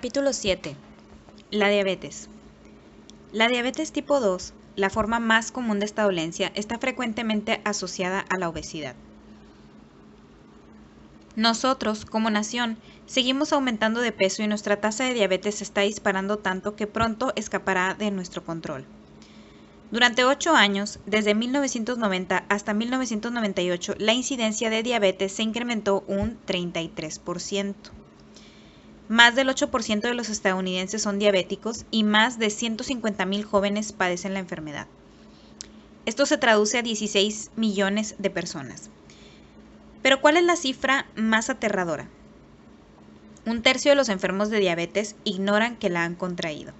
Capítulo 7. La diabetes. La diabetes tipo 2, la forma más común de esta dolencia, está frecuentemente asociada a la obesidad. Nosotros, como nación, seguimos aumentando de peso y nuestra tasa de diabetes se está disparando tanto que pronto escapará de nuestro control. Durante 8 años, desde 1990 hasta 1998, la incidencia de diabetes se incrementó un 33%. Más del 8% de los estadounidenses son diabéticos y más de 150,000 jóvenes padecen la enfermedad. Esto se traduce a 16 millones de personas. Pero ¿cuál es la cifra más aterradora? Un tercio de los enfermos de diabetes ignoran que la han contraído.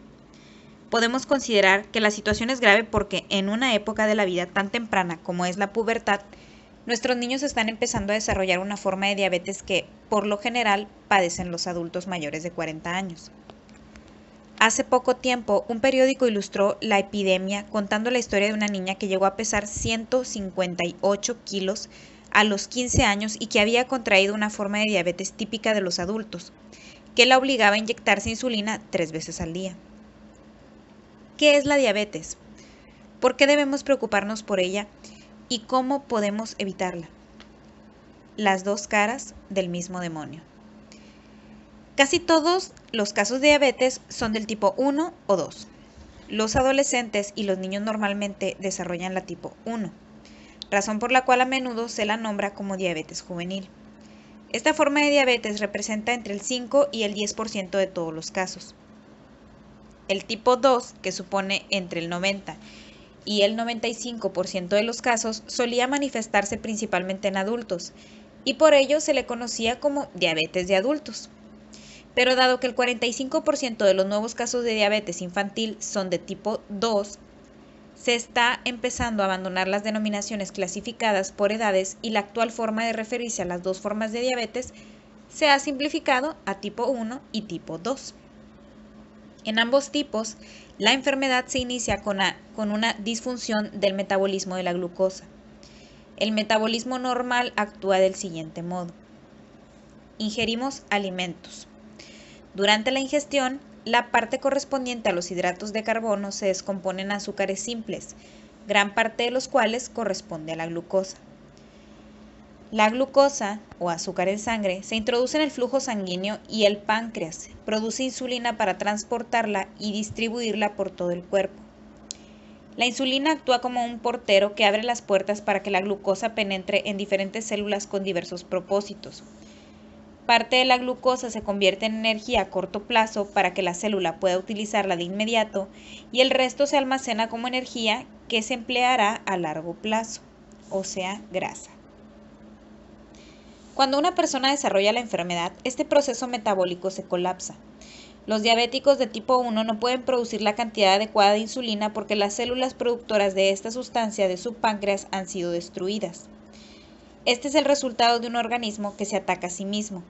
Podemos considerar que la situación es grave porque en una época de la vida tan temprana como es la pubertad, nuestros niños están empezando a desarrollar una forma de diabetes que, por lo general, padecen los adultos mayores de 40 años. Hace poco tiempo, un periódico ilustró la epidemia contando la historia de una niña que llegó a pesar 158 kilos a los 15 años y que había contraído una forma de diabetes típica de los adultos, que la obligaba a inyectarse insulina 3 veces al día. ¿Qué es la diabetes? ¿Por qué debemos preocuparnos por ella? ¿Y cómo podemos evitarla? Las dos caras del mismo demonio. Casi todos los casos de diabetes son del tipo 1 o 2. Los adolescentes y los niños normalmente desarrollan la tipo 1, razón por la cual a menudo se la nombra como diabetes juvenil. Esta forma de diabetes representa entre el 5 y el 10% de todos los casos. El tipo 2, que supone entre el 90 y el 95% de los casos, solía manifestarse principalmente en adultos, y por ello se le conocía como diabetes de adultos. Pero dado que el 45% de los nuevos casos de diabetes infantil son de tipo 2, se está empezando a abandonar las denominaciones clasificadas por edades y la actual forma de referirse a las dos formas de diabetes se ha simplificado a tipo 1 y tipo 2. En ambos tipos, la enfermedad se inicia con una disfunción del metabolismo de la glucosa. El metabolismo normal actúa del siguiente modo. Ingerimos alimentos. Durante la ingestión, la parte correspondiente a los hidratos de carbono se descompone en azúcares simples, gran parte de los cuales corresponde a la glucosa. La glucosa, o azúcar en sangre, se introduce en el flujo sanguíneo y el páncreas produce insulina para transportarla y distribuirla por todo el cuerpo. La insulina actúa como un portero que abre las puertas para que la glucosa penetre en diferentes células con diversos propósitos. Parte de la glucosa se convierte en energía a corto plazo para que la célula pueda utilizarla de inmediato y el resto se almacena como energía que se empleará a largo plazo, o sea, grasa. Cuando una persona desarrolla la enfermedad, este proceso metabólico se colapsa. Los diabéticos de tipo 1 no pueden producir la cantidad adecuada de insulina porque las células productoras de esta sustancia de su páncreas han sido destruidas. Este es el resultado de un organismo que se ataca a sí mismo,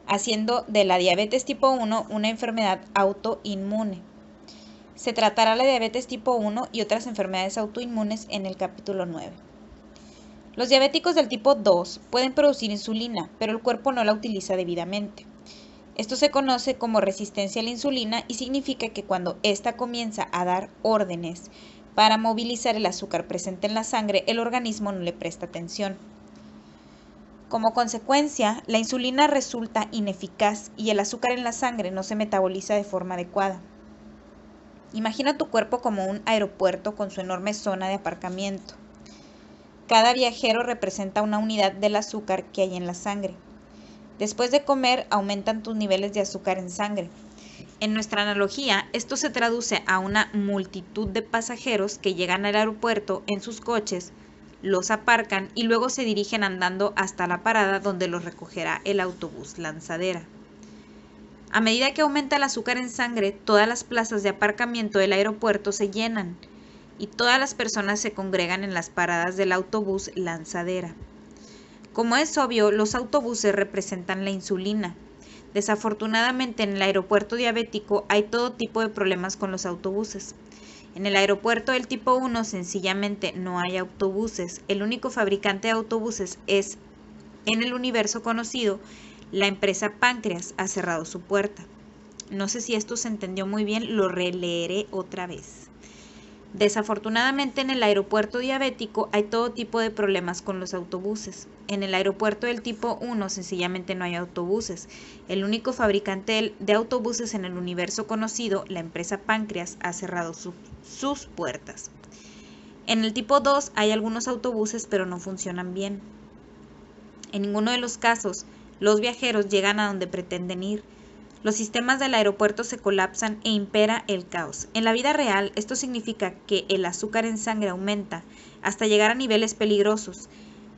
haciendo de la diabetes tipo 1 una enfermedad autoinmune. Se tratará la diabetes tipo 1 y otras enfermedades autoinmunes en el capítulo 9. Los diabéticos del tipo 2 pueden producir insulina, pero el cuerpo no la utiliza debidamente. Esto se conoce como resistencia a la insulina y significa que cuando ésta comienza a dar órdenes para movilizar el azúcar presente en la sangre, el organismo no le presta atención. Como consecuencia, la insulina resulta ineficaz y el azúcar en la sangre no se metaboliza de forma adecuada. Imagina tu cuerpo como un aeropuerto con su enorme zona de aparcamiento. Cada viajero representa una unidad del azúcar que hay en la sangre. Después de comer, aumentan tus niveles de azúcar en sangre. En nuestra analogía, esto se traduce a una multitud de pasajeros que llegan al aeropuerto en sus coches, los aparcan y luego se dirigen andando hasta la parada donde los recogerá el autobús lanzadera. A medida que aumenta el azúcar en sangre, todas las plazas de aparcamiento del aeropuerto se llenan y todas las personas se congregan en las paradas del autobús lanzadera. Como es obvio, los autobuses representan la insulina. Desafortunadamente, en el aeropuerto diabético hay todo tipo de problemas con los autobuses. En el aeropuerto del tipo 1 sencillamente no hay autobuses. El único fabricante de autobuses es, en el universo conocido, la empresa Páncreas ha cerrado su puerta. No sé si esto se entendió muy bien, lo releeré otra vez. Desafortunadamente en el aeropuerto diabético hay todo tipo de problemas con los autobuses. En el aeropuerto del tipo 1 sencillamente no hay autobuses. El único fabricante de autobuses en el universo conocido, la empresa Páncreas, ha cerrado sus puertas. En el tipo 2 hay algunos autobuses pero no funcionan bien. En ninguno de los casos los viajeros llegan a donde pretenden ir. Los sistemas del aeropuerto se colapsan e impera el caos. En la vida real, esto significa que el azúcar en sangre aumenta hasta llegar a niveles peligrosos.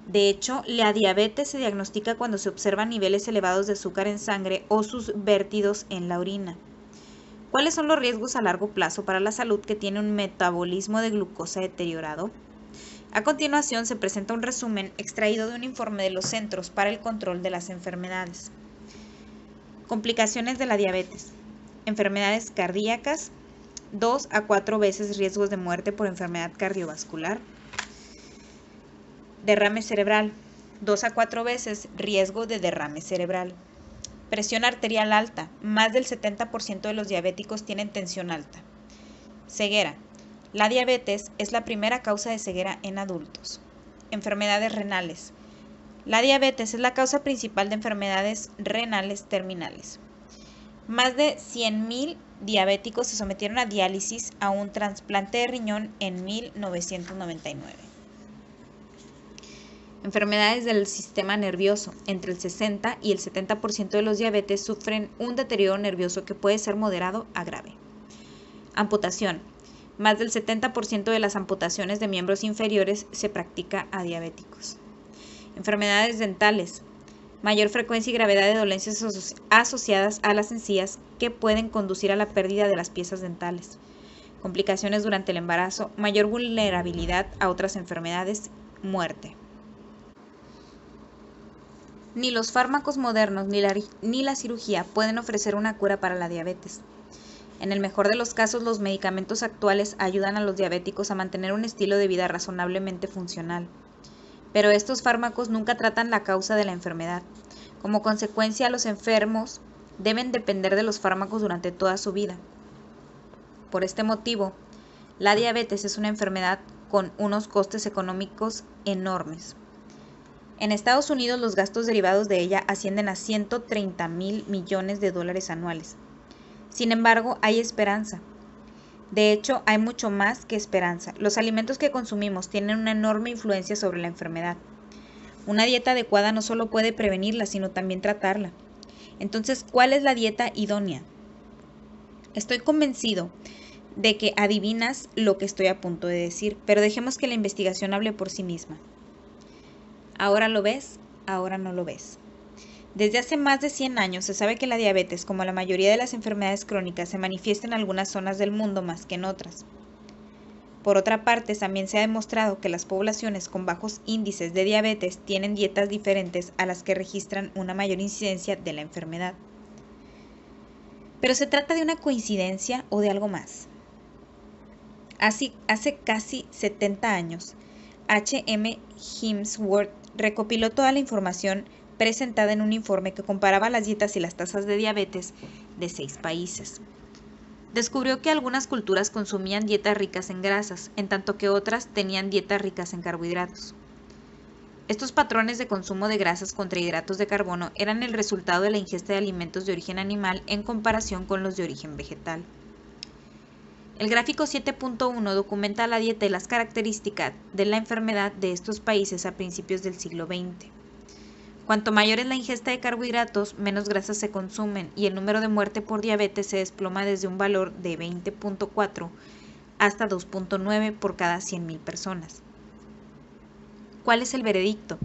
De hecho, la diabetes se diagnostica cuando se observan niveles elevados de azúcar en sangre o sus vértidos en la orina. ¿Cuáles son los riesgos a largo plazo para la salud que tiene un metabolismo de glucosa deteriorado? A continuación se presenta un resumen extraído de un informe de los Centros para el Control de las Enfermedades. Complicaciones de la diabetes. Enfermedades cardíacas, 2 a 4 veces riesgos de muerte por enfermedad cardiovascular. Derrame cerebral, 2 a 4 veces riesgo de derrame cerebral. Presión arterial alta, más del 70% de los diabéticos tienen tensión alta. Ceguera. La diabetes es la primera causa de ceguera en adultos. Enfermedades renales. La diabetes es la causa principal de enfermedades renales terminales. Más de 100.000 diabéticos se sometieron a diálisis a un trasplante de riñón en 1999. Enfermedades del sistema nervioso. Entre el 60 y el 70% de los diabetes sufren un deterioro nervioso que puede ser moderado a grave. Amputación. Más del 70% de las amputaciones de miembros inferiores se practica a diabéticos. Enfermedades dentales. Mayor frecuencia y gravedad de dolencias asociadas a las encías que pueden conducir a la pérdida de las piezas dentales. Complicaciones durante el embarazo. Mayor vulnerabilidad a otras enfermedades. Muerte. Ni los fármacos modernos ni la cirugía pueden ofrecer una cura para la diabetes. En el mejor de los casos, los medicamentos actuales ayudan a los diabéticos a mantener un estilo de vida razonablemente funcional. Pero estos fármacos nunca tratan la causa de la enfermedad. Como consecuencia, los enfermos deben depender de los fármacos durante toda su vida. Por este motivo, la diabetes es una enfermedad con unos costes económicos enormes. En Estados Unidos, los gastos derivados de ella ascienden a $130.000 millones anuales. Sin embargo, hay esperanza. De hecho, hay mucho más que esperanza. Los alimentos que consumimos tienen una enorme influencia sobre la enfermedad. Una dieta adecuada no solo puede prevenirla, sino también tratarla. Entonces, ¿cuál es la dieta idónea? Estoy convencido de que adivinas lo que estoy a punto de decir, pero dejemos que la investigación hable por sí misma. Ahora lo ves, ahora no lo ves. Desde hace más de 100 años se sabe que la diabetes, como la mayoría de las enfermedades crónicas, se manifiesta en algunas zonas del mundo más que en otras. Por otra parte, también se ha demostrado que las poblaciones con bajos índices de diabetes tienen dietas diferentes a las que registran una mayor incidencia de la enfermedad. Pero ¿se trata de una coincidencia o de algo más? Hace casi 70 años, H.M. Hemsworth recopiló toda la información presentada en un informe que comparaba las dietas y las tasas de diabetes de 6 países. Descubrió que algunas culturas consumían dietas ricas en grasas, en tanto que otras tenían dietas ricas en carbohidratos. Estos patrones de consumo de grasas contra hidratos de carbono eran el resultado de la ingesta de alimentos de origen animal en comparación con los de origen vegetal. El gráfico 7.1 documenta la dieta y las características de la enfermedad de estos países a principios del siglo XX. Cuanto mayor es la ingesta de carbohidratos, menos grasas se consumen y el número de muerte por diabetes se desploma desde un valor de 20.4 hasta 2.9 por cada 100.000 personas. ¿Cuál es el veredicto?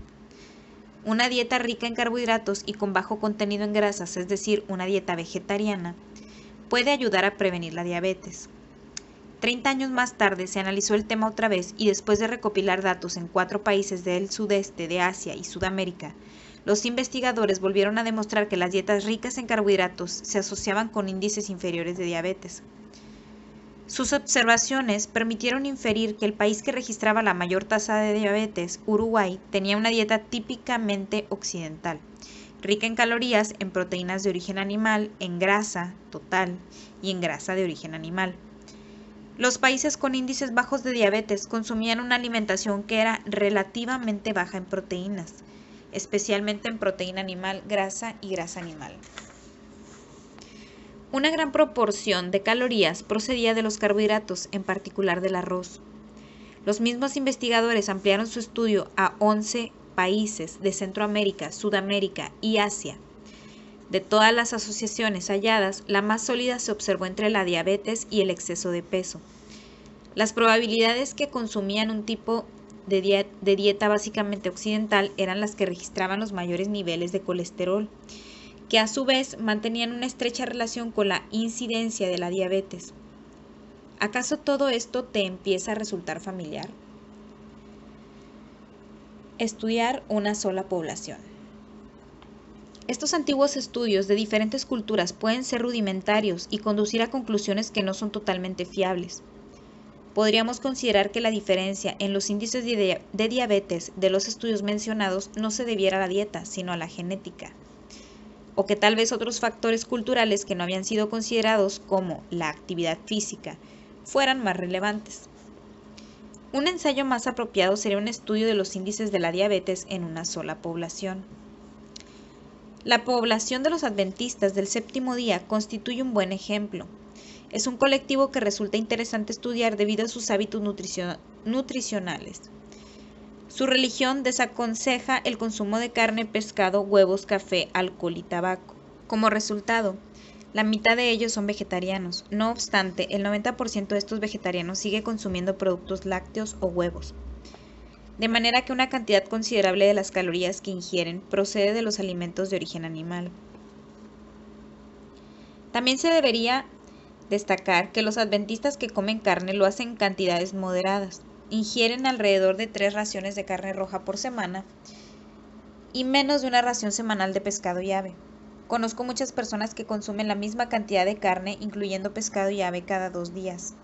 Una dieta rica en carbohidratos y con bajo contenido en grasas, es decir, una dieta vegetariana, puede ayudar a prevenir la diabetes. 30 años más tarde se analizó el tema otra vez y después de recopilar datos en 4 países del sudeste de Asia y Sudamérica, los investigadores volvieron a demostrar que las dietas ricas en carbohidratos se asociaban con índices inferiores de diabetes. Sus observaciones permitieron inferir que el país que registraba la mayor tasa de diabetes, Uruguay, tenía una dieta típicamente occidental, rica en calorías, en proteínas de origen animal, en grasa total y en grasa de origen animal. Los países con índices bajos de diabetes consumían una alimentación que era relativamente baja en proteínas, especialmente en proteína animal, grasa y grasa animal. Una gran proporción de calorías procedía de los carbohidratos, en particular del arroz. Los mismos investigadores ampliaron su estudio a 11 países de Centroamérica, Sudamérica y Asia. De todas las asociaciones halladas, la más sólida se observó entre la diabetes y el exceso de peso. Las probabilidades que consumían un tipo de dieta básicamente occidental eran las que registraban los mayores niveles de colesterol, que a su vez mantenían una estrecha relación con la incidencia de la diabetes. ¿Acaso todo esto te empieza a resultar familiar? Estudiar una sola población. Estos antiguos estudios de diferentes culturas pueden ser rudimentarios y conducir a conclusiones que no son totalmente fiables. Podríamos considerar que la diferencia en los índices de diabetes de los estudios mencionados no se debiera a la dieta, sino a la genética, o que tal vez otros factores culturales que no habían sido considerados, como la actividad física, fueran más relevantes. Un ensayo más apropiado sería un estudio de los índices de la diabetes en una sola población. La población de los adventistas del séptimo día constituye un buen ejemplo. Es un colectivo que resulta interesante estudiar debido a sus hábitos nutricionales. Su religión desaconseja el consumo de carne, pescado, huevos, café, alcohol y tabaco. Como resultado, la mitad de ellos son vegetarianos. No obstante, el 90% de estos vegetarianos sigue consumiendo productos lácteos o huevos. De manera que una cantidad considerable de las calorías que ingieren procede de los alimentos de origen animal. También se debería destacar que los adventistas que comen carne lo hacen en cantidades moderadas. Ingieren alrededor de 3 raciones de carne roja por semana y menos de una ración semanal de pescado y ave. Conozco muchas personas que consumen la misma cantidad de carne, incluyendo pescado y ave, cada 2 días.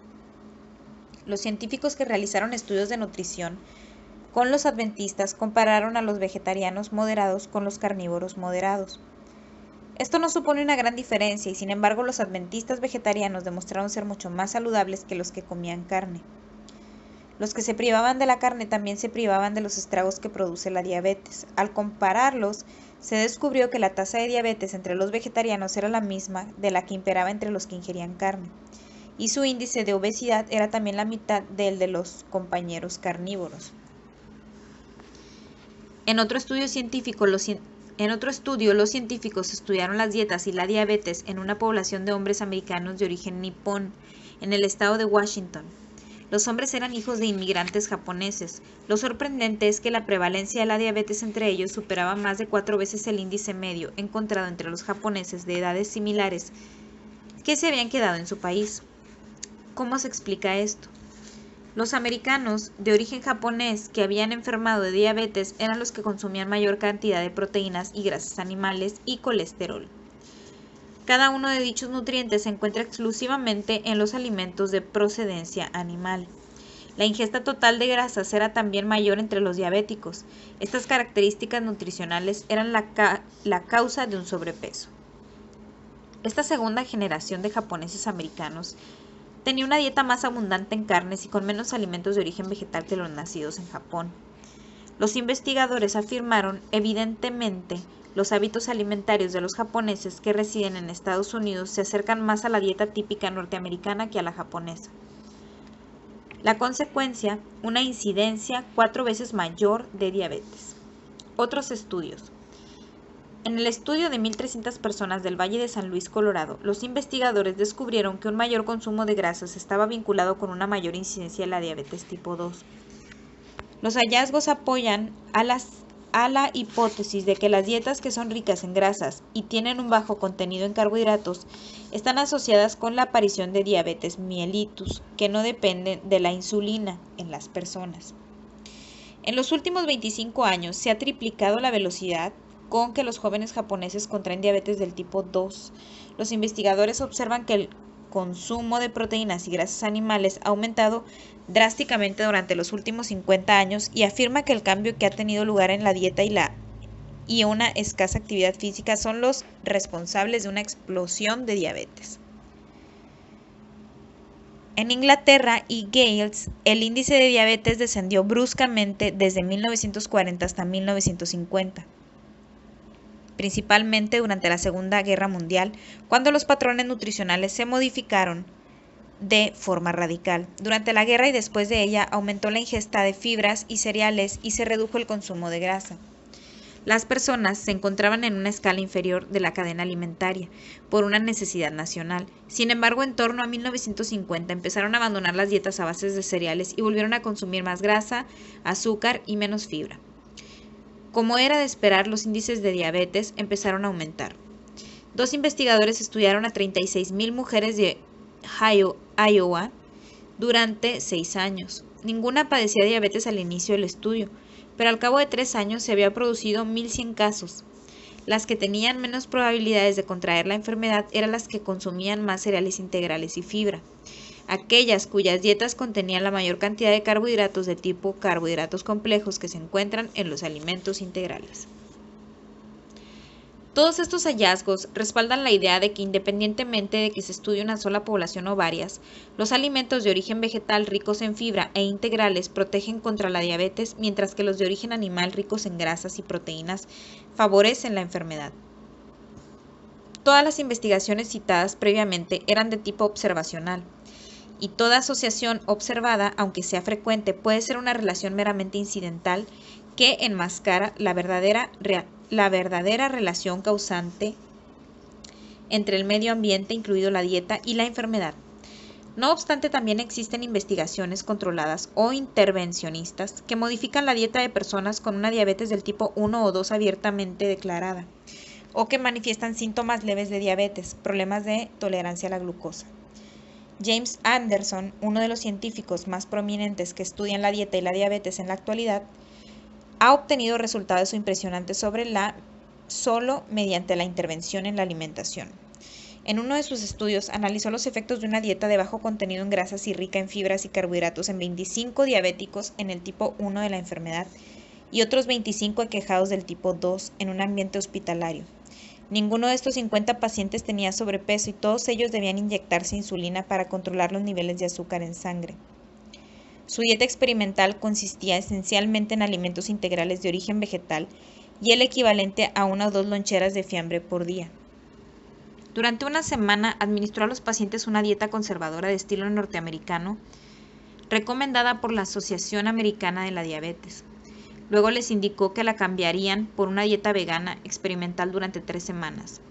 Los científicos que realizaron estudios de nutrición con los adventistas compararon a los vegetarianos moderados con los carnívoros moderados. Esto no supone una gran diferencia y sin embargo los adventistas vegetarianos demostraron ser mucho más saludables que los que comían carne. Los que se privaban de la carne también se privaban de los estragos que produce la diabetes. Al compararlos, se descubrió que la tasa de diabetes entre los vegetarianos era la misma de la que imperaba entre los que ingerían carne, y su índice de obesidad era también la mitad del de los compañeros carnívoros. En otro estudio, los científicos estudiaron las dietas y la diabetes en una población de hombres americanos de origen nipón, en el estado de Washington. Los hombres eran hijos de inmigrantes japoneses. Lo sorprendente es que la prevalencia de la diabetes entre ellos superaba más de 4 veces el índice medio encontrado entre los japoneses de edades similares que se habían quedado en su país. ¿Cómo se explica esto? Los americanos de origen japonés que habían enfermado de diabetes eran los que consumían mayor cantidad de proteínas y grasas animales y colesterol. Cada uno de dichos nutrientes se encuentra exclusivamente en los alimentos de procedencia animal. La ingesta total de grasas era también mayor entre los diabéticos. Estas características nutricionales eran la causa de un sobrepeso. Esta segunda generación de japoneses americanos tenía una dieta más abundante en carnes y con menos alimentos de origen vegetal que los nacidos en Japón. Los investigadores afirmaron, evidentemente, los hábitos alimentarios de los japoneses que residen en Estados Unidos se acercan más a la dieta típica norteamericana que a la japonesa. La consecuencia, una incidencia 4 veces mayor de diabetes. Otros estudios. En el estudio de 1.300 personas del Valle de San Luis, Colorado, los investigadores descubrieron que un mayor consumo de grasas estaba vinculado con una mayor incidencia de la diabetes tipo 2. Los hallazgos apoyan a la hipótesis de que las dietas que son ricas en grasas y tienen un bajo contenido en carbohidratos están asociadas con la aparición de diabetes mellitus, que no dependen de la insulina en las personas. En los últimos 25 años se ha triplicado la velocidad con que los jóvenes japoneses contraen diabetes del tipo 2. Los investigadores observan que el consumo de proteínas y grasas animales ha aumentado drásticamente durante los últimos 50 años y afirma que el cambio que ha tenido lugar en la dieta y la y una escasa actividad física son los responsables de una explosión de diabetes. En Inglaterra y Gales, el índice de diabetes descendió bruscamente desde 1940 hasta 1950, principalmente durante la Segunda Guerra Mundial, cuando los patrones nutricionales se modificaron de forma radical. Durante la guerra y después de ella aumentó la ingesta de fibras y cereales y se redujo el consumo de grasa. Las personas se encontraban en una escala inferior de la cadena alimentaria por una necesidad nacional. Sin embargo, en torno a 1950 empezaron a abandonar las dietas a bases de cereales y volvieron a consumir más grasa, azúcar y menos fibra. Como era de esperar, los índices de diabetes empezaron a aumentar. 2 investigadores estudiaron a 36,000 mujeres de Iowa durante 6 años. Ninguna padecía diabetes al inicio del estudio, pero al cabo de 3 años se había producido 1,100 casos. Las que tenían menos probabilidades de contraer la enfermedad eran las que consumían más cereales integrales y fibra. Aquellas cuyas dietas contenían la mayor cantidad de carbohidratos de tipo carbohidratos complejos que se encuentran en los alimentos integrales. Todos estos hallazgos respaldan la idea de que independientemente de que se estudie una sola población o varias, los alimentos de origen vegetal ricos en fibra e integrales protegen contra la diabetes, mientras que los de origen animal ricos en grasas y proteínas favorecen la enfermedad. Todas las investigaciones citadas previamente eran de tipo observacional, y toda asociación observada, aunque sea frecuente, puede ser una relación meramente incidental que enmascara la verdadera relación causante entre el medio ambiente, incluido la dieta, y la enfermedad. No obstante, también existen investigaciones controladas o intervencionistas que modifican la dieta de personas con una diabetes del tipo 1 o 2 abiertamente declarada, o que manifiestan síntomas leves de diabetes, problemas de tolerancia a la glucosa. James Anderson, uno de los científicos más prominentes que estudian la dieta y la diabetes en la actualidad, ha obtenido resultados impresionantes solo mediante la intervención en la alimentación. En uno de sus estudios analizó los efectos de una dieta de bajo contenido en grasas y rica en fibras y carbohidratos en 25 diabéticos en el tipo 1 de la enfermedad y otros 25 aquejados del tipo 2 en un ambiente hospitalario. Ninguno de estos 50 pacientes tenía sobrepeso y todos ellos debían inyectarse insulina para controlar los niveles de azúcar en sangre. Su dieta experimental consistía esencialmente en alimentos integrales de origen vegetal y el equivalente a 1 o 2 loncheras de fiambre por día. Durante una semana administró a los pacientes una dieta conservadora de estilo norteamericano recomendada por la Asociación Americana de la Diabetes. Luego les indicó que la cambiarían por una dieta vegana experimental durante 3 semanas.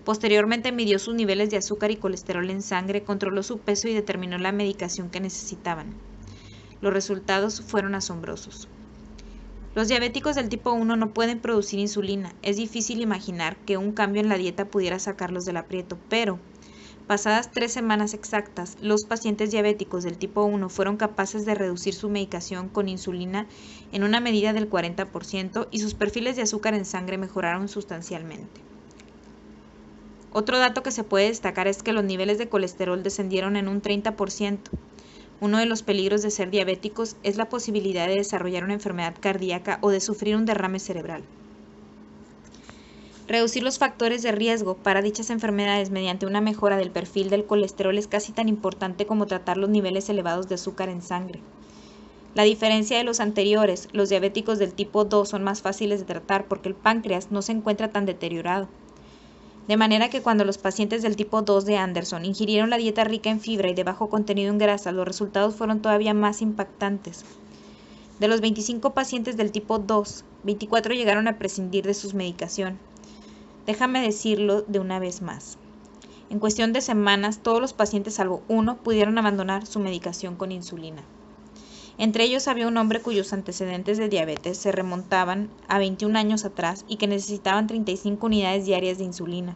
Posteriormente midió sus niveles de azúcar y colesterol en sangre, controló su peso y determinó la medicación que necesitaban. Los resultados fueron asombrosos. Los diabéticos del tipo 1 no pueden producir insulina. Es difícil imaginar que un cambio en la dieta pudiera sacarlos del aprieto, pero pasadas 3 semanas exactas, los pacientes diabéticos del tipo 1 fueron capaces de reducir su medicación con insulina en una medida del 40% y sus perfiles de azúcar en sangre mejoraron sustancialmente. Otro dato que se puede destacar es que los niveles de colesterol descendieron en un 30%. Uno de los peligros de ser diabéticos es la posibilidad de desarrollar una enfermedad cardíaca o de sufrir un derrame cerebral. Reducir los factores de riesgo para dichas enfermedades mediante una mejora del perfil del colesterol es casi tan importante como tratar los niveles elevados de azúcar en sangre. La diferencia de los anteriores, los diabéticos del tipo 2 son más fáciles de tratar porque el páncreas no se encuentra tan deteriorado. De manera que cuando los pacientes del tipo 2 de Anderson ingirieron la dieta rica en fibra y de bajo contenido en grasa, los resultados fueron todavía más impactantes. De los 25 pacientes del tipo 2, 24 llegaron a prescindir de su medicación. Déjame decirlo de una vez más. En cuestión de semanas, todos los pacientes salvo uno pudieron abandonar su medicación con insulina. Entre ellos había un hombre cuyos antecedentes de diabetes se remontaban a 21 años atrás y que necesitaban 35 unidades diarias de insulina.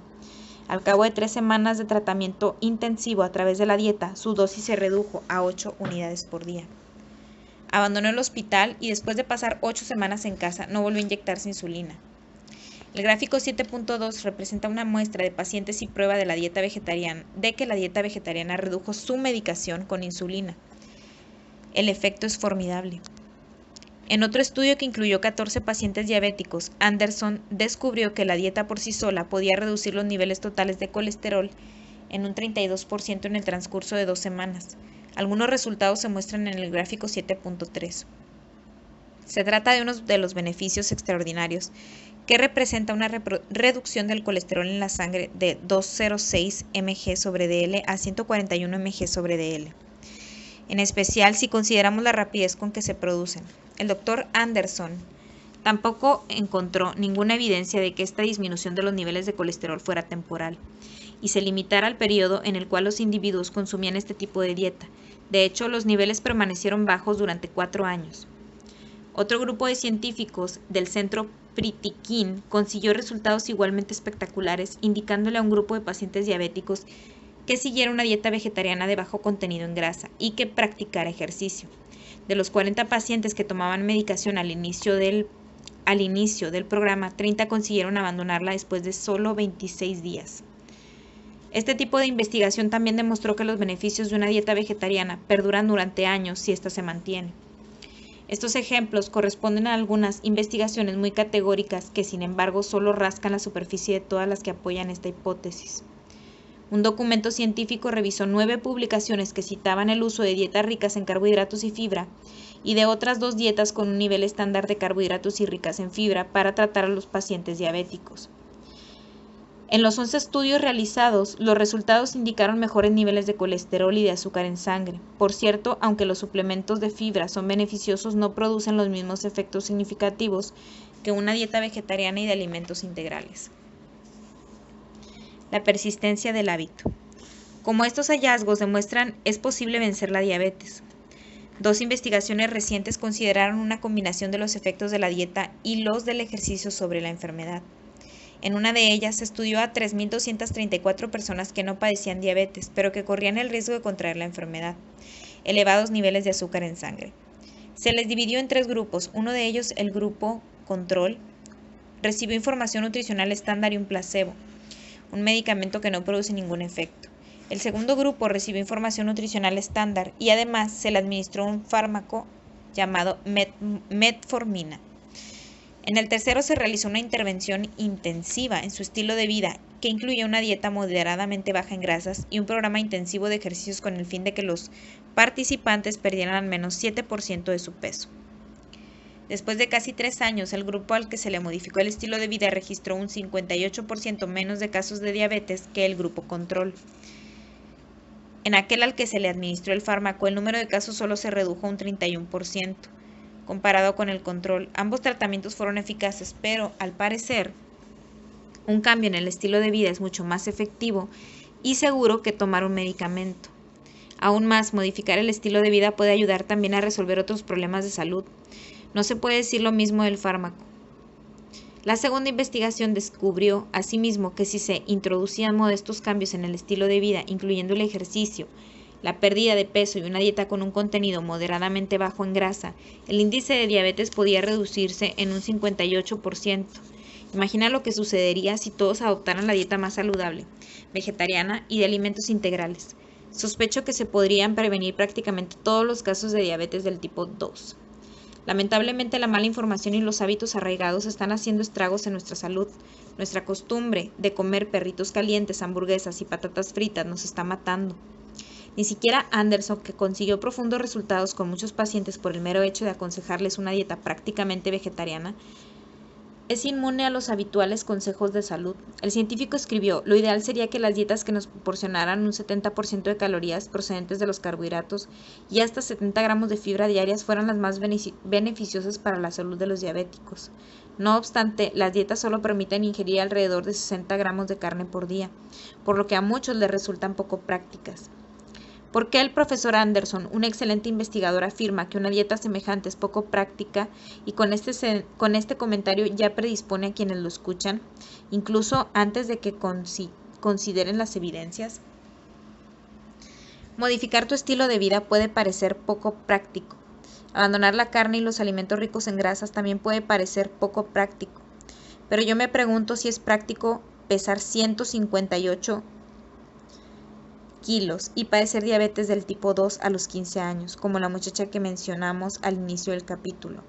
Al cabo de 3 semanas de tratamiento intensivo a través de la dieta, su dosis se redujo a 8 unidades por día. Abandonó el hospital y después de pasar 8 semanas en casa, no volvió a inyectarse insulina. El gráfico 7.2 representa una muestra de pacientes y prueba de que la dieta vegetariana redujo su medicación con insulina. El efecto es formidable. En otro estudio que incluyó 14 pacientes diabéticos, Anderson descubrió que la dieta por sí sola podía reducir los niveles totales de colesterol en un 32% en el transcurso de 2 semanas. Algunos resultados se muestran en el gráfico 7.3. Se trata de uno de los beneficios extraordinarios que representa una reducción del colesterol en la sangre de 206 mg sobre dl a 141 mg sobre dl, en especial si consideramos la rapidez con que se producen. El Dr. Anderson tampoco encontró ninguna evidencia de que esta disminución de los niveles de colesterol fuera temporal y se limitara al periodo en el cual los individuos consumían este tipo de dieta. De hecho, los niveles permanecieron bajos durante 4 años. Otro grupo de científicos del Centro Pritikin consiguió resultados igualmente espectaculares, indicándole a un grupo de pacientes diabéticos que siguiera una dieta vegetariana de bajo contenido en grasa y que practicara ejercicio. De los 40 pacientes que tomaban medicación al inicio del programa, 30 consiguieron abandonarla después de solo 26 días. Este tipo de investigación también demostró que los beneficios de una dieta vegetariana perduran durante años si ésta se mantiene. Estos ejemplos corresponden a algunas investigaciones muy categóricas que, sin embargo, solo rascan la superficie de todas las que apoyan esta hipótesis. Un documento científico revisó 9 publicaciones que citaban el uso de dietas ricas en carbohidratos y fibra y de otras 2 dietas con un nivel estándar de carbohidratos y ricas en fibra para tratar a los pacientes diabéticos. En los 11 estudios realizados, los resultados indicaron mejores niveles de colesterol y de azúcar en sangre. Por cierto, aunque los suplementos de fibra son beneficiosos, no producen los mismos efectos significativos que una dieta vegetariana y de alimentos integrales. La persistencia del hábito. Como estos hallazgos demuestran, es posible vencer la diabetes. 2 investigaciones recientes consideraron una combinación de los efectos de la dieta y los del ejercicio sobre la enfermedad. En una de ellas se estudió a 3.234 personas que no padecían diabetes, pero que corrían el riesgo de contraer la enfermedad, elevados niveles de azúcar en sangre. Se les dividió en 3 grupos. Uno de ellos, el grupo control, recibió información nutricional estándar y un placebo, un medicamento que no produce ningún efecto. El segundo grupo recibió información nutricional estándar y además se le administró un fármaco llamado metformina. En el tercero se realizó una intervención intensiva en su estilo de vida que incluía una dieta moderadamente baja en grasas y un programa intensivo de ejercicios con el fin de que los participantes perdieran al menos 7% de su peso. Después de casi 3 años, el grupo al que se le modificó el estilo de vida registró un 58% menos de casos de diabetes que el grupo control. En aquel al que se le administró el fármaco, el número de casos solo se redujo a un 31%. Comparado con el control, ambos tratamientos fueron eficaces, pero al parecer, un cambio en el estilo de vida es mucho más efectivo y seguro que tomar un medicamento. Aún más, modificar el estilo de vida puede ayudar también a resolver otros problemas de salud. No se puede decir lo mismo del fármaco. La segunda investigación descubrió, asimismo, que si se introducían modestos cambios en el estilo de vida, incluyendo el ejercicio, la pérdida de peso y una dieta con un contenido moderadamente bajo en grasa, el índice de diabetes podía reducirse en un 58%. Imagina lo que sucedería si todos adoptaran la dieta más saludable, vegetariana y de alimentos integrales. Sospecho que se podrían prevenir prácticamente todos los casos de diabetes del tipo 2. Lamentablemente, la mala información y los hábitos arraigados están haciendo estragos en nuestra salud. Nuestra costumbre de comer perritos calientes, hamburguesas y patatas fritas nos está matando. Ni siquiera Anderson, que consiguió profundos resultados con muchos pacientes por el mero hecho de aconsejarles una dieta prácticamente vegetariana, es inmune a los habituales consejos de salud. El científico escribió: lo ideal sería que las dietas que nos proporcionaran un 70% de calorías procedentes de los carbohidratos y hasta 70 gramos de fibra diarias fueran las más beneficiosas para la salud de los diabéticos. No obstante, las dietas solo permiten ingerir alrededor de 60 gramos de carne por día, por lo que a muchos les resultan poco prácticas. ¿Por qué el profesor Anderson, un excelente investigador, afirma que una dieta semejante es poco práctica y con este comentario ya predispone a quienes lo escuchan, incluso antes de que consideren las evidencias? Modificar tu estilo de vida puede parecer poco práctico. Abandonar la carne y los alimentos ricos en grasas también puede parecer poco práctico. Pero yo me pregunto si es práctico pesar 158 kilos y padecer diabetes del tipo 2 a los 15 años, como la muchacha que mencionamos al inicio del capítulo.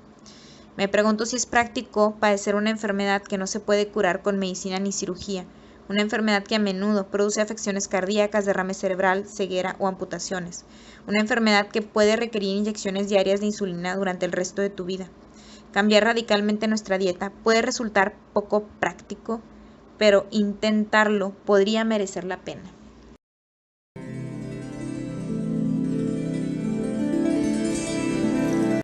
Me pregunto si es práctico padecer una enfermedad que no se puede curar con medicina ni cirugía, una enfermedad que a menudo produce afecciones cardíacas, derrame cerebral, ceguera o amputaciones, una enfermedad que puede requerir inyecciones diarias de insulina durante el resto de tu vida. Cambiar radicalmente nuestra dieta puede resultar poco práctico, pero intentarlo podría merecer la pena.